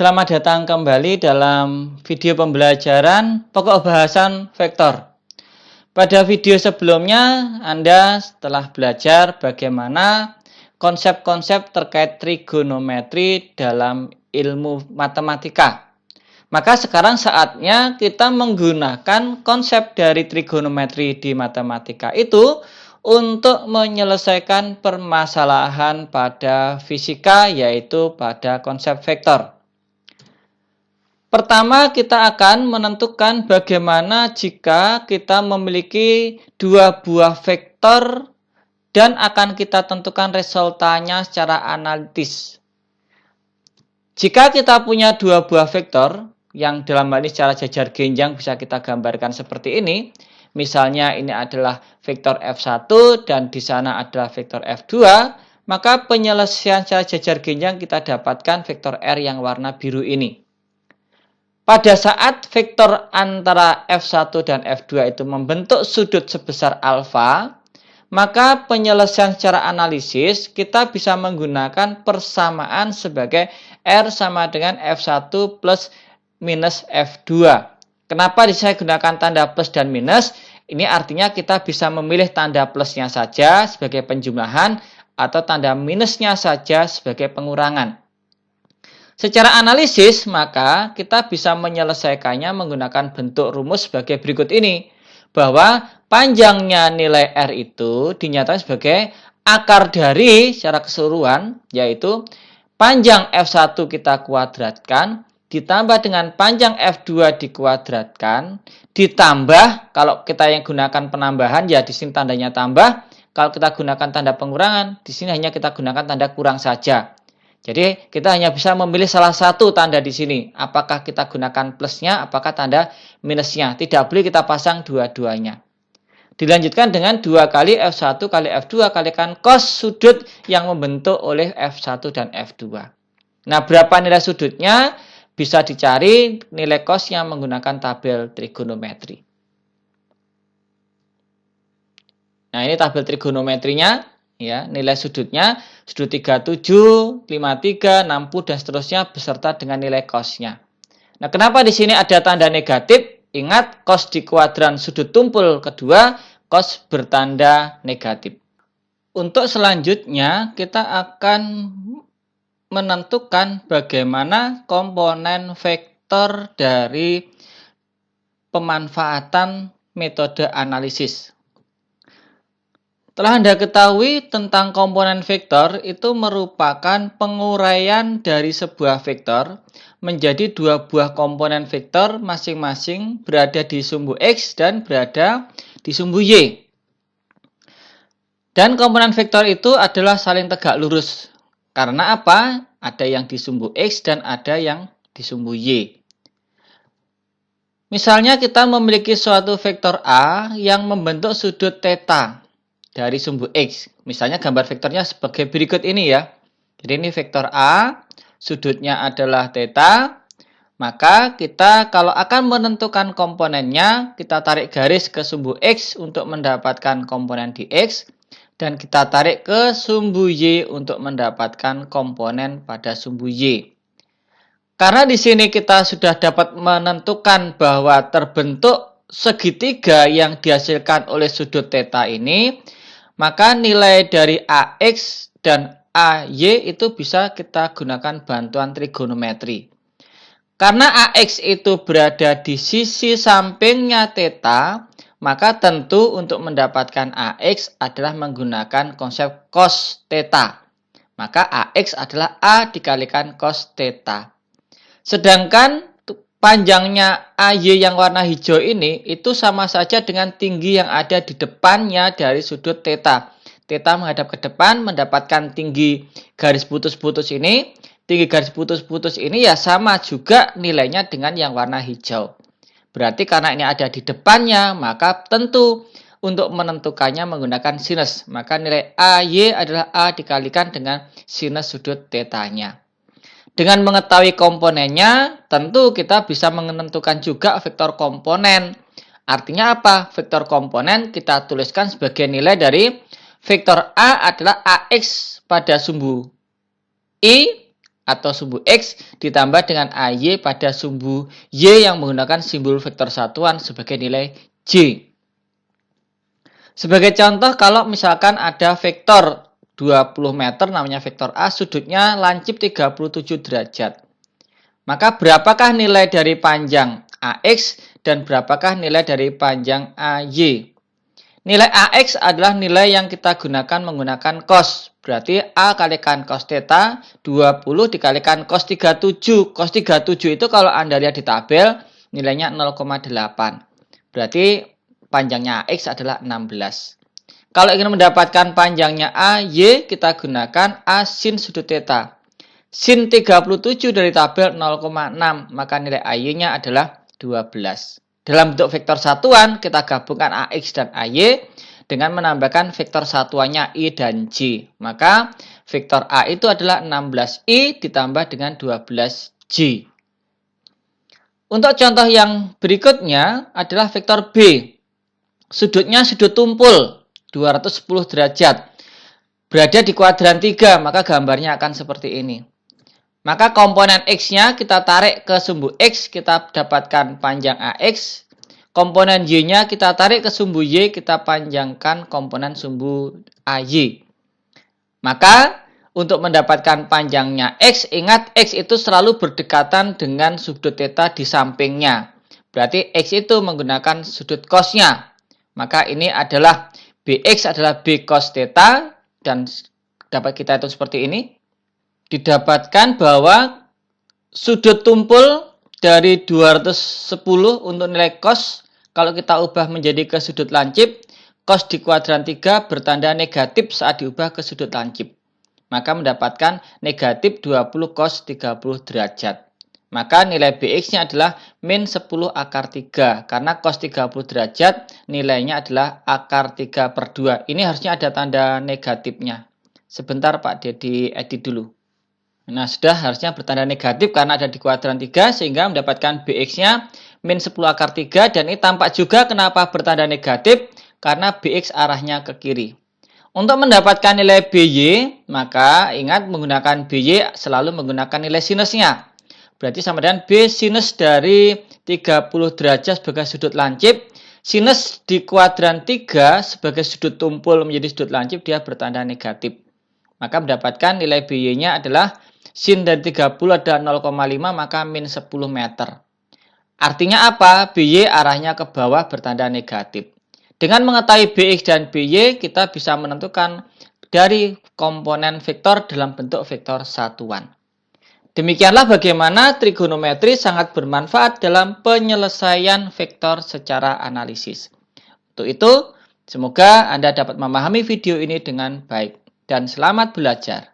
Selamat datang kembali dalam video pembelajaran pokok bahasan vektor. Pada video sebelumnya, Anda setelah belajar bagaimana konsep-konsep terkait trigonometri dalam ilmu matematika. Maka sekarang saatnya kita menggunakan konsep dari trigonometri di matematika itu untuk menyelesaikan permasalahan pada fisika, yaitu pada konsep vektor. Pertama, kita akan menentukan bagaimana jika kita memiliki dua buah vektor dan akan kita tentukan resultanya secara analitis. Jika kita punya dua buah vektor, yang dalam hal ini secara jajar genjang bisa kita gambarkan seperti ini. Misalnya ini adalah vektor F1 dan di sana adalah vektor F2, maka penyelesaian secara jajar genjang kita dapatkan vektor R yang warna biru ini. Pada saat vektor antara F1 dan F2 itu membentuk sudut sebesar alfa, maka penyelesaian secara analisis kita bisa menggunakan persamaan sebagai R sama dengan F1 plus minus F2. Kenapa saya gunakan tanda plus dan minus? Ini artinya kita bisa memilih tanda plusnya saja sebagai penjumlahan atau tanda minusnya saja sebagai pengurangan. Secara analisis, maka kita bisa menyelesaikannya menggunakan bentuk rumus sebagai berikut ini. Bahwa panjangnya nilai R itu dinyatakan sebagai akar dari secara keseluruhan, yaitu panjang F1 kita kuadratkan, ditambah dengan panjang F2 dikuadratkan, ditambah, kalau kita yang gunakan penambahan, ya di sini tandanya tambah. Kalau kita gunakan tanda pengurangan, di sini hanya kita gunakan tanda kurang saja. Jadi kita hanya bisa memilih salah satu tanda di sini. Apakah kita gunakan plusnya, apakah tanda minusnya. Tidak boleh kita pasang dua-duanya. Dilanjutkan dengan 2 kali F1 kali F2 kalikan cos sudut yang membentuk oleh F1 dan F2. Nah, berapa nilai sudutnya? Bisa dicari nilai cosnya menggunakan tabel trigonometri. Nah, ini tabel trigonometrinya. Ya, nilai sudutnya sudut 37, 53, 60 dan seterusnya beserta dengan nilai cosnya. Nah, kenapa di sini ada tanda negatif? Ingat, cos di kuadran sudut tumpul kedua, cos bertanda negatif. Untuk selanjutnya, kita akan menentukan bagaimana komponen vektor dari pemanfaatan metode analisis. Telah Anda ketahui tentang komponen vektor itu merupakan penguraian dari sebuah vektor menjadi dua buah komponen vektor masing-masing berada di sumbu X dan berada di sumbu Y. Dan komponen vektor itu adalah saling tegak lurus. Karena apa? Ada yang di sumbu X dan ada yang di sumbu Y. Misalnya kita memiliki suatu vektor A yang membentuk sudut theta dari sumbu X. Misalnya gambar vektornya sebagai berikut ini ya. Jadi ini vektor A, sudutnya adalah theta. Maka kita kalau akan menentukan komponennya, kita tarik garis ke sumbu X untuk mendapatkan komponen di X. Dan kita tarik ke sumbu Y untuk mendapatkan komponen pada sumbu Y. Karena di sini kita sudah dapat menentukan bahwa terbentuk segitiga yang dihasilkan oleh sudut theta ini, maka nilai dari AX dan AY itu bisa kita gunakan bantuan trigonometri. Karena AX itu berada di sisi sampingnya theta, maka tentu untuk mendapatkan AX adalah menggunakan konsep cos theta. Maka AX adalah A dikalikan cos theta. Sedangkan panjangnya AY yang warna hijau ini itu sama saja dengan tinggi yang ada di depannya dari sudut theta. Theta menghadap ke depan mendapatkan tinggi garis putus-putus ini. Tinggi garis putus-putus ini ya sama juga nilainya dengan yang warna hijau. Berarti karena ini ada di depannya, maka tentu untuk menentukannya menggunakan sinus. Maka nilai AY adalah A dikalikan dengan sinus sudut theta-nya. Dengan mengetahui komponennya, tentu kita bisa menentukan juga vektor komponen. Artinya apa? Vektor komponen kita tuliskan sebagai nilai dari vektor A adalah AX pada sumbu I atau sumbu X ditambah dengan AY pada sumbu Y yang menggunakan simbol vektor satuan sebagai nilai J. Sebagai contoh, kalau misalkan ada vektor 20 meter namanya vektor A, sudutnya lancip 37 derajat. Maka berapakah nilai dari panjang AX dan berapakah nilai dari panjang AY? Nilai AX adalah nilai yang kita gunakan menggunakan cos. Berarti A kalikan cos theta 20 dikalikan cos 37. Cos 37 itu kalau Anda lihat di tabel nilainya 0,8. Berarti panjangnya AX adalah 16. Kalau ingin mendapatkan panjangnya AY, kita gunakan A sin sudut theta. Sin 37 dari tabel 0,6, maka nilai AY-nya adalah 12. Dalam bentuk vektor satuan, kita gabungkan AX dan AY dengan menambahkan vektor satuannya I dan J. Maka vektor A itu adalah 16I ditambah dengan 12J. Untuk contoh yang berikutnya adalah vektor B. Sudutnya sudut tumpul 210 derajat. Berada di kuadran 3, maka gambarnya akan seperti ini. Maka komponen X-nya kita tarik ke sumbu X, kita dapatkan panjang AX. Komponen Y-nya kita tarik ke sumbu Y, kita panjangkan komponen sumbu AY. Maka untuk mendapatkan panjangnya X, ingat X itu selalu berdekatan dengan sudut theta di sampingnya. Berarti X itu menggunakan sudut cos-nya. Maka ini adalah BX adalah B cos theta dan dapat kita hitung seperti ini. Didapatkan bahwa sudut tumpul dari 210 untuk nilai cos, kalau kita ubah menjadi ke sudut lancip, cos di kuadran 3 bertanda negatif saat diubah ke sudut lancip. Maka mendapatkan negatif 20 cos 30 derajat. Maka nilai BX-nya adalah min 10 akar 3. Karena cos 30 derajat nilainya adalah akar 3 per 2. Ini harusnya ada tanda negatifnya. Sebentar Pak Dedi edit dulu. Nah, sudah harusnya bertanda negatif karena ada di kuadran 3 sehingga mendapatkan BX-nya min 10 akar 3 dan ini tampak juga kenapa bertanda negatif karena BX arahnya ke kiri. Untuk mendapatkan nilai BY, maka ingat menggunakan BY selalu menggunakan nilai sinusnya. Berarti sama dengan B sinus dari 30 derajat sebagai sudut lancip. Sinus di kuadran 3 sebagai sudut tumpul menjadi sudut lancip dia bertanda negatif. Maka mendapatkan nilai BY-nya adalah sin dari 30 adalah 0,5 maka min 10 meter. Artinya apa? BY arahnya ke bawah bertanda negatif. Dengan mengetahui BX dan BY kita bisa menentukan dari komponen vektor dalam bentuk vektor satuan. Demikianlah bagaimana trigonometri sangat bermanfaat dalam penyelesaian vektor secara analisis. Untuk itu, semoga Anda dapat memahami video ini dengan baik dan selamat belajar.